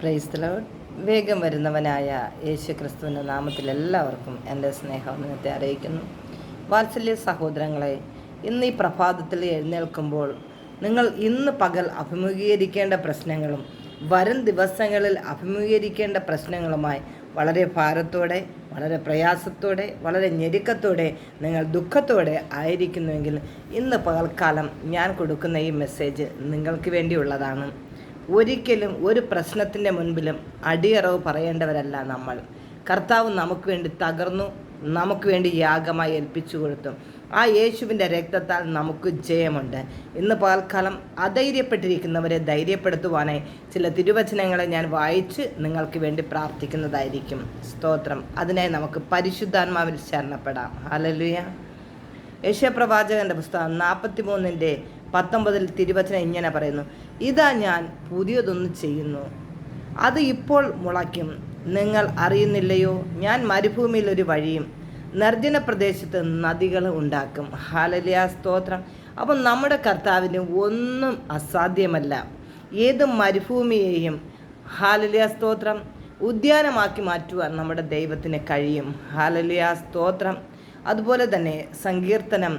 Praise the Lord. വേഗം വരുന്നവനായ യേശു ക്രിസ്തുവിൻ്റെ നാമത്തിൽ എല്ലാവർക്കും എൻ്റെ സ്നേഹവന്ദനത്തെ അറിയിക്കുന്നു. വാത്സല്യ സഹോദരങ്ങളെ, ഇന്ന് ഈ പ്രഭാതത്തിൽ എഴുന്നേൽക്കുമ്പോൾ നിങ്ങൾ ഇന്ന് പകൽ അഭിമുഖീകരിക്കേണ്ട പ്രശ്നങ്ങളും വരും ദിവസങ്ങളിൽ അഭിമുഖീകരിക്കേണ്ട പ്രശ്നങ്ങളുമായി വളരെ ഭാരത്തോടെ, വളരെ പ്രയാസത്തോടെ, വളരെ ഞെരുക്കത്തോടെ, നിങ്ങൾ ദുഃഖത്തോടെ ആയിരിക്കുന്നുവെങ്കിൽ ഇന്ന് പകൽക്കാലം ഞാൻ കൊടുക്കുന്ന ഈ മെസ്സേജ് നിങ്ങൾക്ക് വേണ്ടിയുള്ളതാണ്. ഒരിക്കലും ഒരു പ്രശ്നത്തിൻ്റെ മുൻപിലും അടിയറവ് പറയേണ്ടവരല്ല നമ്മൾ. കർത്താവ് നമുക്ക് വേണ്ടി തകർന്നു, നമുക്ക് വേണ്ടി യാഗമായി ഏൽപ്പിച്ചു കൊടുത്തു. ആ യേശുവിൻ്റെ രക്തത്താൽ നമുക്ക് ജയമുണ്ട്. ഇന്ന് പകൽക്കാലം അധൈര്യപ്പെട്ടിരിക്കുന്നവരെ ധൈര്യപ്പെടുത്തുവാനായി ചില തിരുവചനങ്ങളെ ഞാൻ വായിച്ച് നിങ്ങൾക്ക് വേണ്ടി പ്രാർത്ഥിക്കുന്നതായിരിക്കും. സ്തോത്രം. അതിനായി നമുക്ക് പരിശുദ്ധാത്മാവിൽ ശരണപ്പെടാം. ഹല്ലേലൂയ. യെശയ്യാപ്രവാചകൻ്റെ പുസ്തകം 43:19 തിരുവചനം ഇങ്ങനെ പറയുന്നു: ഇതാ ഞാൻ പുതിയതൊന്ന് ചെയ്യുന്നു, അത് ഇപ്പോൾ മുളയ്ക്കും, നിങ്ങൾ അറിയുന്നില്ലയോ? ഞാൻ മരുഭൂമിയിൽ ഒരു വഴിയും നിർജ്ജന പ്രദേശത്ത് നദികൾ ഉണ്ടാക്കും. ഹല്ലേലൂയ, സ്തോത്രം. അപ്പം നമ്മുടെ കർത്താവിന് ഒന്നും അസാധ്യമല്ല. ഏത് മരുഭൂമിയെയും ഹല്ലേലൂയ, സ്തോത്രം, ഉദ്യാനമാക്കി മാറ്റുവാൻ നമ്മുടെ ദൈവത്തിന് കഴിയും. ഹല്ലേലൂയ, സ്തോത്രം. അതുപോലെ തന്നെ സങ്കീർത്തനം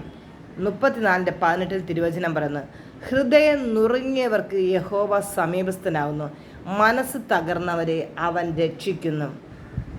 34:18 തിരുവചനം പറയുന്നത്: ഹൃദയം നുറുങ്ങിയവർക്ക് യഹോവ സമീപസ്ഥനാകുന്നു, മനസ്സ് തകർന്നവരെ അവൻ രക്ഷിക്കുന്നു.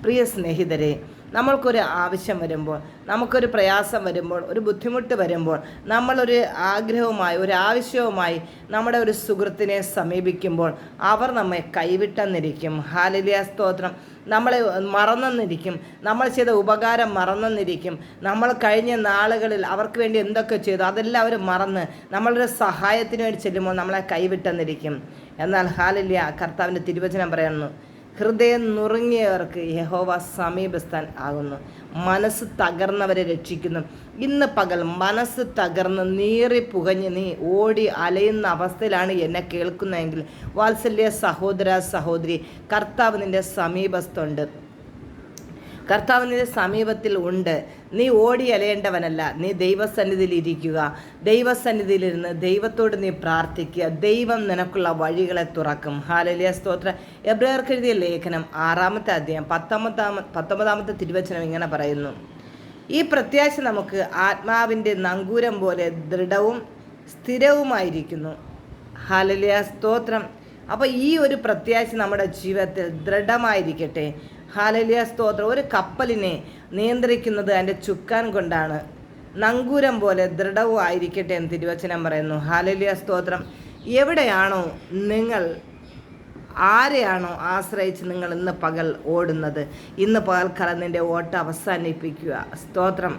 പ്രിയ സ്നേഹിതരെ, നമ്മൾക്കൊരു ആവശ്യം വരുമ്പോൾ, നമുക്കൊരു പ്രയാസം വരുമ്പോൾ, ഒരു ബുദ്ധിമുട്ട് വരുമ്പോൾ, നമ്മളൊരു ആഗ്രഹവുമായി, ഒരു ആവശ്യവുമായി നമ്മുടെ ഒരു സുഹൃത്തിനെ സമീപിക്കുമ്പോൾ അവർ നമ്മെ കൈവിട്ടെന്നിരിക്കും. ഹല്ലേലൂയ, സ്തോത്രം. നമ്മളെ മറന്നെന്നിരിക്കും, നമ്മൾ ചെയ്ത ഉപകാരം മറന്നെന്നിരിക്കും, നമ്മൾ കഴിഞ്ഞ നാളുകളിൽ അവർക്ക് വേണ്ടി എന്തൊക്കെ ചെയ്തു അതെല്ലാം അവർ മറന്ന് നമ്മളൊരു സഹായത്തിന് വേണ്ടി ചെല്ലുമ്പോൾ നമ്മളെ കൈവിട്ടെന്നിരിക്കും. എന്നാൽ ഹല്ലേലൂയ, കർത്താവിൻ്റെ തിരുവചനം പറയുന്നു: ഹൃദയം നുറുങ്ങിയവർക്ക് യഹോവ സമീപസ്ഥൻ ആകുന്നു, മനസ്സ് തകർന്നവരെ രക്ഷിക്കുന്നു. ഇന്ന് പകൽ മനസ്സ് തകർന്ന് നീറി പുകഞ്ഞ് നീ ഓടി അലയുന്ന അവസ്ഥയിലാണ് എന്നെ കേൾക്കുന്നതെങ്കിൽ, വാത്സല്യ സഹോദര സഹോദരി, കർത്താവ് നിൻ്റെ സമീപസ്ഥുണ്ട്. കർത്താവ് നിന്റെ സമീപത്തിൽ ഉണ്ട്. നീ ഓടി അലയേണ്ടവനല്ല. നീ ദൈവസന്നിധിയിൽ ഇരിക്കുക. ദൈവസന്നിധിയിലിരുന്ന് ദൈവത്തോട് നീ പ്രാർത്ഥിക്കുക. ദൈവം നിനക്കുള്ള വഴികളെ തുറക്കും. ഹല്ലേലൂയ, സ്തോത്രം. എബ്രായർക്ക് എഴുതിയ ലേഖനം 6-ാമത്തെ അധ്യായം 19-ാമത്തെ തിരുവചനം ഇങ്ങനെ പറയുന്നു: ഈ പ്രത്യാശ നമുക്ക് ആത്മാവിൻ്റെ നങ്കൂരം പോലെ ദൃഢവും സ്ഥിരവുമായിരിക്കുന്നു. ഹല്ലേലൂയ, സ്തോത്രം. അപ്പോൾ ഈ ഒരു പ്രത്യാശ നമ്മുടെ ജീവിതത്തിൽ ദൃഢമായിരിക്കട്ടെ. ഹല്ലേലൂയ, സ്തോത്രം. ഒരു കപ്പലിനെ നിയന്ത്രിക്കുന്നത് അതിൻ്റെ ചുക്കാൻ കൊണ്ടാണ്. നങ്കൂരം പോലെ ദൃഢവും ആയിരിക്കട്ടെ എന്ന് തിരുവചനം പറയുന്നു. ഹല്ലേലൂയ, സ്തോത്രം. എവിടെയാണോ നിങ്ങൾ, ആരെയാണോ ആശ്രയിച്ച് നിങ്ങൾ ഇന്ന് പകൽ ഓടുന്നത്, ഇന്ന് പകൽക്കാലം നിൻ്റെ ഓട്ടം അവസാനിപ്പിക്കുക. സ്തോത്രം.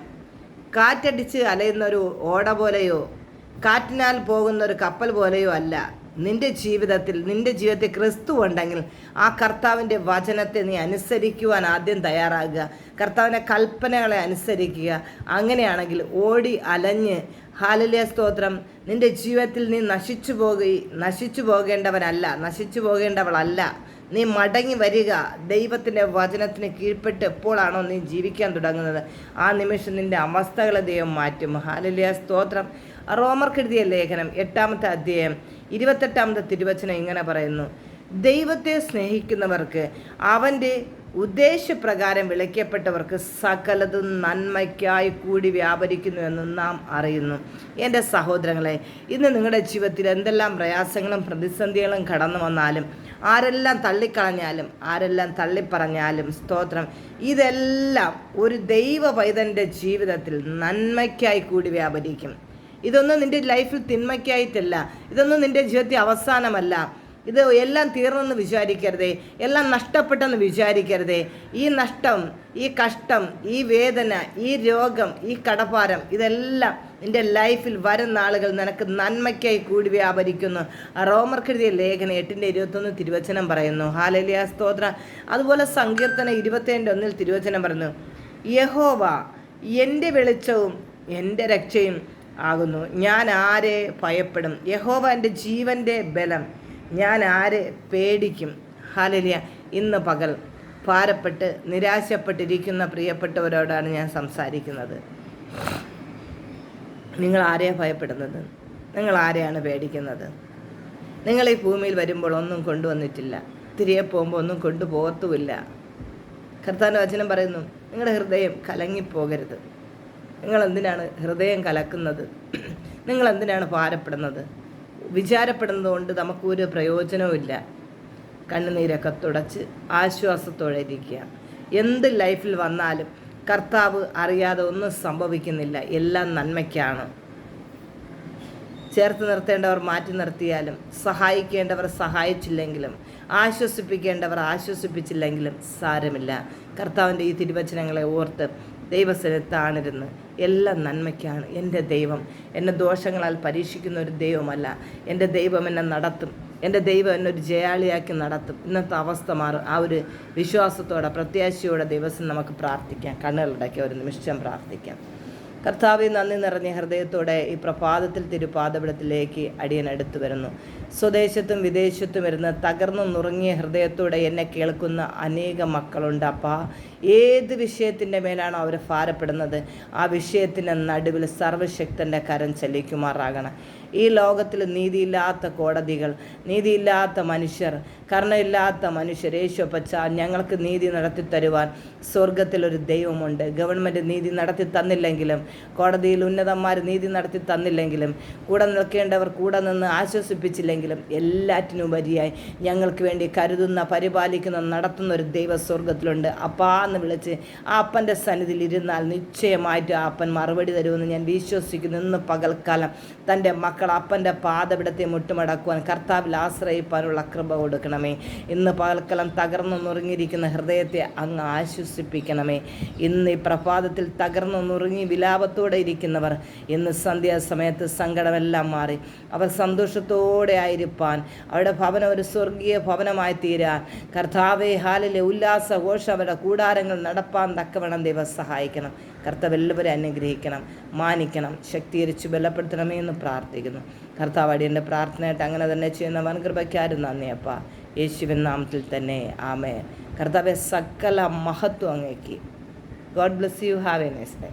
കാറ്റടിച്ച് അലയുന്ന ഒരു ഓട പോലെയോ കാറ്റിനാൽ പോകുന്ന ഒരു കപ്പൽ പോലെയോ അല്ല നിൻ്റെ ജീവിതത്തിൽ ക്രിസ്തു ഉണ്ടെങ്കിൽ ആ കർത്താവിൻ്റെ വചനത്തെ നീ അനുസരിക്കുവാൻ ആദ്യം തയ്യാറാകുക. കർത്താവിൻ്റെ കൽപ്പനകളെ അനുസരിക്കുക. അങ്ങനെയാണെങ്കിൽ ഓടി അലഞ്ഞ്, ഹല്ലേലൂയ, സ്തോത്രം, നിൻ്റെ ജീവിതത്തിൽ നീ നശിച്ചു പോകേണ്ടവളല്ല. നീ മടങ്ങി വരിക. ദൈവത്തിൻ്റെ വചനത്തിന് കീഴ്പ്പെട്ട് എപ്പോഴാണോ നീ ജീവിക്കാൻ തുടങ്ങുന്നത്, ആ നിമിഷം നിൻ്റെ അവസ്ഥകളെ ദൈവം മാറ്റും. ഹല്ലേലൂയ, സ്തോത്രം. റോമർക്ക് എഴുതിയ ലേഖനം 8-ാമത്തെ അധ്യായം 28-ാമത്തെ തിരുവചനം ഇങ്ങനെ പറയുന്നു: ദൈവത്തെ സ്നേഹിക്കുന്നവർക്ക്, അവൻ്റെ ഉദ്ദേശപ്രകാരം വിളിക്കപ്പെട്ടവർക്ക് സകലതും നന്മയ്ക്കായി കൂടി വ്യാപരിക്കുന്നുവെന്ന് നാം അറിയുന്നു. എൻ്റെ സഹോദരങ്ങളെ, ഇന്ന് നിങ്ങളുടെ ജീവിതത്തിൽ എന്തെല്ലാം പ്രയാസങ്ങളും പ്രതിസന്ധികളും കടന്നു വന്നാലും, ആരെല്ലാം തള്ളിക്കളഞ്ഞാലും, ആരെല്ലാം തള്ളിപ്പറഞ്ഞാലും, സ്തോത്രം, ഇതെല്ലാം ഒരു ദൈവ പൈതൻ്റെ ജീവിതത്തിൽ നന്മയ്ക്കായി കൂടി വ്യാപരിക്കും. ഇതൊന്നും നിൻ്റെ ലൈഫിൽ തിന്മയ്ക്കായിട്ടല്ല. ഇതൊന്നും നിൻ്റെ ജീവിതത്തിൽ അവസാനമല്ല. ഇത് എല്ലാം തീർന്നെന്ന് വിചാരിക്കരുതേ. എല്ലാം നഷ്ടപ്പെട്ടെന്ന് വിചാരിക്കരുതേ. ഈ നഷ്ടം, ഈ കഷ്ടം, ഈ വേദന, ഈ രോഗം, ഈ കടഭാരം, ഇതെല്ലാം നിൻ്റെ ലൈഫിൽ വരുന്ന ആളുകൾ നിനക്ക് നന്മയ്ക്കായി കൂടി വ്യാപരിക്കുന്നു. റോമർക്ക് എഴുതിയ ലേഖനം 8:21 തിരുവചനം പറയുന്നു. ഹല്ലേലൂയ, സ്തോത്രം. അതുപോലെ സങ്കീർത്തനം 27:1 തിരുവചനം പറയുന്നു: യഹോവ എൻ്റെ വെളിച്ചവും എൻ്റെ രക്ഷയും ആകുന്നു, ഞാൻ ആരെ ഭയപ്പെടും? യഹോവ എൻ്റെ ജീവൻ്റെ ബലം, ഞാൻ ആരെ പേടിക്കും? ഹല്ലേലൂയ. ഇന്ന് പകൽ ഭാരപ്പെട്ട് നിരാശപ്പെട്ടിരിക്കുന്ന പ്രിയപ്പെട്ടവരോടാണ് ഞാൻ സംസാരിക്കുന്നത്. നിങ്ങൾ ആരെയാണ് ഭയപ്പെടുന്നത്? നിങ്ങൾ ആരെയാണ് പേടിക്കുന്നത്? നിങ്ങൾ ഈ ഭൂമിയിൽ വരുമ്പോൾ ഒന്നും കൊണ്ടുവന്നിട്ടില്ല. തിരികെ പോകുമ്പോൾ ഒന്നും കൊണ്ടുപോകത്തുമില്ല. കർത്താവിൻ്റെ വചനം പറയുന്നു, നിങ്ങളുടെ ഹൃദയം കലങ്ങിപ്പോകരുത്. നിങ്ങളെന്തിനാണ് ഹൃദയം കലക്കുന്നത്? നിങ്ങളെന്തിനാണ് ഭാരപ്പെടുന്നത്? വിചാരപ്പെടുന്നത് കൊണ്ട് നമുക്കൊരു പ്രയോജനവുമില്ല. കണ്ണുനീരൊക്കെ തുടച്ച് ആശ്വാസത്തോടെ ഇരിക്കുക. എന്ത് ലൈഫിൽ വന്നാലും കർത്താവ് അറിയാതെ ഒന്നും സംഭവിക്കുന്നില്ല. എല്ലാം നന്മയ്ക്കാണ്. ചേർത്ത് നിർത്തേണ്ടവർ മാറ്റി നിർത്തിയാലും, സഹായിക്കേണ്ടവർ സഹായിച്ചില്ലെങ്കിലും, ആശ്വസിപ്പിക്കേണ്ടവർ ആശ്വസിപ്പിച്ചില്ലെങ്കിലും സാരമില്ല. കർത്താവിൻ്റെ ഈ തിരുവചനങ്ങളെ ഓർത്ത് ദൈവസ്ഥലത്താണിരുന്ന് എല്ലാം നന്മയ്ക്കാണ്. എൻ്റെ ദൈവം എന്നെ ദോഷങ്ങളാൽ പരീക്ഷിക്കുന്ന ഒരു ദൈവമല്ല. എൻ്റെ ദൈവം എന്നെ നടത്തും. എൻ്റെ ദൈവം എന്നെ ഒരു ജയാളിയാക്കി നടത്തും. ഇന്നത്തെ അവസ്ഥ മാറും. ആ ഒരു വിശ്വാസത്തോടെ പ്രത്യാശയോടെ ദിവസം നമുക്ക് പ്രാർത്ഥിക്കാം. കണ്ണുകളുടക്കി ഒരു നിമിഷം പ്രാർത്ഥിക്കാം. കർത്താവെ, നന്ദി നിറഞ്ഞ ഹൃദയത്തോടെ ഈ പ്രഭാതത്തിൽ തിരുപാദപീഠത്തിലേക്ക് അടിയൻ അടുത്തു വരുന്നു. സ്വദേശത്തും വിദേശത്തും വരുന്ന തകർന്നു നുറുങ്ങിയ ഹൃദയത്തോടെ എന്നെ കേൾക്കുന്ന അനേക മക്കളുണ്ട്. അപ്പാ, ഏത് വിഷയത്തിൻ്റെ മേലാണോ അവർ ഭാരപ്പെടുന്നത്, ആ വിഷയത്തിൻ്റെ നടുവിൽ സർവശക്തൻ്റെ കരം ചലിക്കുമാറാകണം. ഈ ലോകത്തിൽ നീതിയില്ലാത്ത കോടതികൾ, നീതിയില്ലാത്ത മനുഷ്യർ, കരുണയില്ലാത്ത മനുഷ്യർ, യേശുപ്പച്ച ഞങ്ങൾക്ക് നീതി നടത്തി തരുവാൻ സ്വർഗത്തിലൊരു ദൈവമുണ്ട്. ഗവൺമെൻറ് നീതി നടത്തി തന്നില്ലെങ്കിലും, കോടതിയിൽ ഉന്നതന്മാർ നീതി നടത്തി തന്നില്ലെങ്കിലും, കൂടെ നിൽക്കേണ്ടവർ കൂടെ നിന്ന് ആശ്വസിപ്പിച്ചില്ലെങ്കിലും, എല്ലാറ്റിനുപരിയായി ഞങ്ങൾക്ക് വേണ്ടി കരുതുന്ന, പരിപാലിക്കുന്ന, നടത്തുന്ന ഒരു ദൈവ സ്വർഗത്തിലുണ്ട്. അപ്പാ എന്ന് വിളിച്ച് ആ അപ്പൻ്റെ സന്നിധിയിൽ ഇരുന്നാൽ നിശ്ചയമായിട്ട് ആ അപ്പൻ മറുപടി തരുമെന്ന് ഞാൻ വിശ്വസിക്കുന്നു. ഇന്ന് പകൽക്കാലം തൻ്റെ മക്കൾ അപ്പൻ്റെ പാദപിടത്തെ മുട്ടുമടക്കുവാൻ, കർത്താവിൽ ആശ്രയിപ്പാനുള്ള കൃപ കൊടുക്കണമേ. ഇന്ന് പകൽക്കാലം തകർന്നു നുറുങ്ങിയിരിക്കുന്ന ഹൃദയത്തെ അങ്ങ് ആശ്വസിപ്പിക്കണമേ. ഇന്ന് ഈ പ്രഭാതത്തിൽ തകർന്നു നുറുങ്ങി വിലാപത്തോടെ ഇരിക്കുന്നവർ ഇന്ന് സന്ധ്യാസമയത്ത് സങ്കടമെല്ലാം മാറി അവർ സന്തോഷത്തോടെ ആയിരിക്കാൻ, അവരുടെ ഭവനം ഒരു സ്വർഗീയ ഭവനമായി തീരാൻ കർത്താവേ ഹാലിലെ ഉല്ലാസഘോഷം അവരുടെ കൂടാരങ്ങൾ നടപ്പാൻ തക്കവണ്ണം ദൈവം സഹായിക്കണം. കർത്താവ് എല്ലാവരും അനുഗ്രഹിക്കണം, മാനിക്കണം, ശക്തീകരിച്ച് ബലപ്പെടുത്തണമേ എന്ന് പ്രാർത്ഥിക്കുന്നു. കർത്താവ് അടിയൻ്റെ പ്രാർത്ഥനയായിട്ട് അങ്ങനെ തന്നെ ചെയ്യുന്ന വൻകൃപയ്ക്കാരും നന്ദിയപ്പ. യേശുവിൻ നാമത്തിൽ തന്നെ ആമേൻ. കർത്താവെ, സകല മഹത്വം അങ്ങേക്ക്. God bless you. Have A nice day.